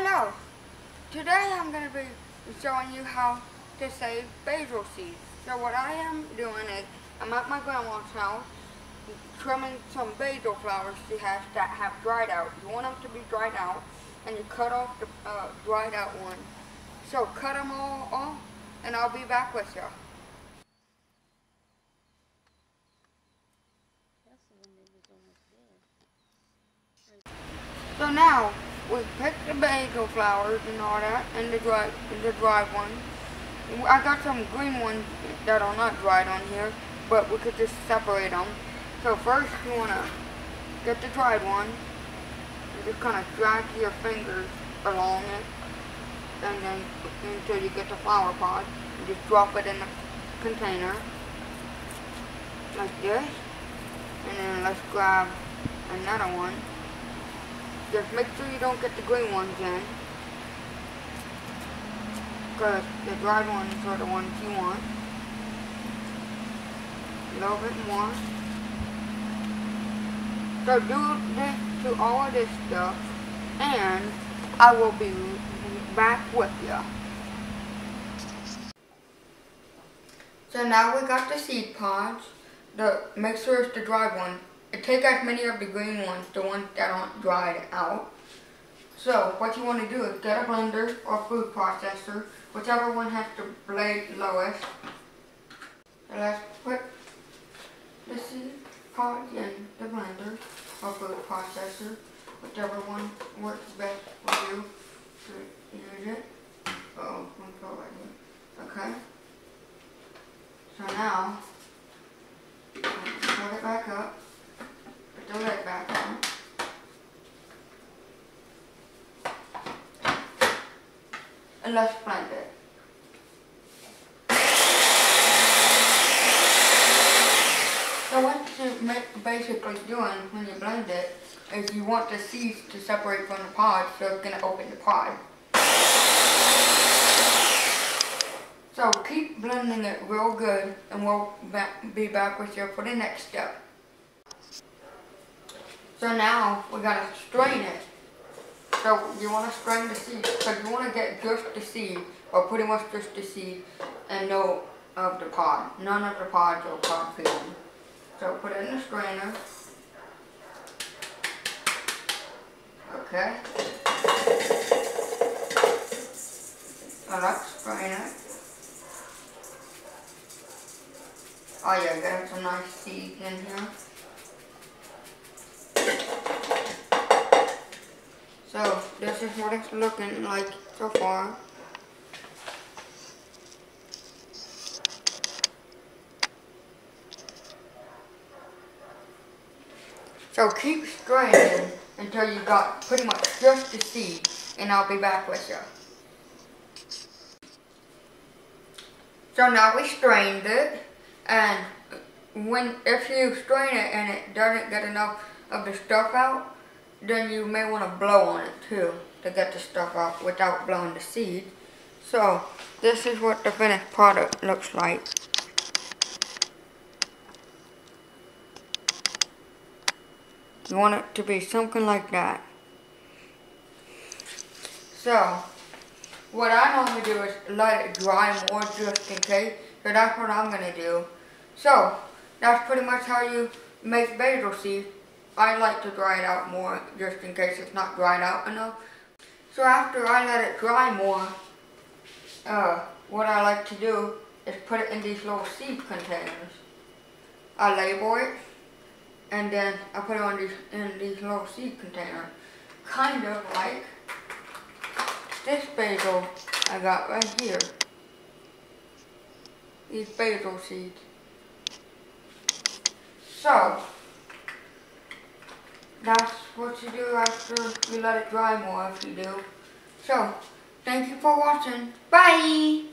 Hello! Today I'm going to be showing you how to save basil seeds. So what I am doing is, I'm at my grandma's house trimming some basil flowers she has that have dried out. You want them to be dried out, and you cut off the dried out one. So cut them all off, and I'll be back with you. So now, we picked the basil flowers and all that, and the dried ones. I got some green ones that are not dried on here, but we could just separate them. So first you want to get the dried one, and just kind of drag your fingers along it, and then until you get the flower pot, and just drop it in the container, like this. And then let's grab another one. Just make sure you don't get the green ones in, because the dried ones are the ones you want. A little bit more. So do this to all of this stuff, and I will be back with you. So now we got the seed pods. Make sure it's the dried one. Take as many of the green ones, the ones that aren't dried out. So what you want to do is get a blender or food processor, whichever one has the blade lowest. So let's put the seed pods in the blender or food processor, whichever one works best for you to use it. Oh, one go right here. Okay. So now, put it back up. Put the lid back on. And let's blend it. So what you're basically doing when you blend it is you want the seeds to separate from the pod, so it's going to open the pod. So keep blending it real good, and we'll be back with you for the next step. So now we gotta strain it. So you want to strain the seed, because you want to get just the seed, or pretty much just the seed, and no of the pod. None of the pods or pod filling. So put it in the strainer. Okay. So let's strain it. Oh yeah, got some nice seeds in here. So this is what it's looking like so far. So keep straining until you got pretty much just the seed, and I'll be back with you. So now we strained it, and if you strain it and it doesn't get enough of the stuff out, then you may want to blow on it too to get the stuff out without blowing the seed. So this is what the finished product looks like. You want it to be something like that. So what I normally do is let it dry more just in case. So that's what I'm going to do. So that's pretty much how you make basil seeds. I like to dry it out more just in case it's not dried out enough. So after I let it dry more, what I like to do is put it in these little seed containers. I label it, and then I put it in these little seed containers. Kind of like this basil I got right here. These basil seeds. So that's what you do after you let it dry more, if you do. So, thank you for watching. Bye!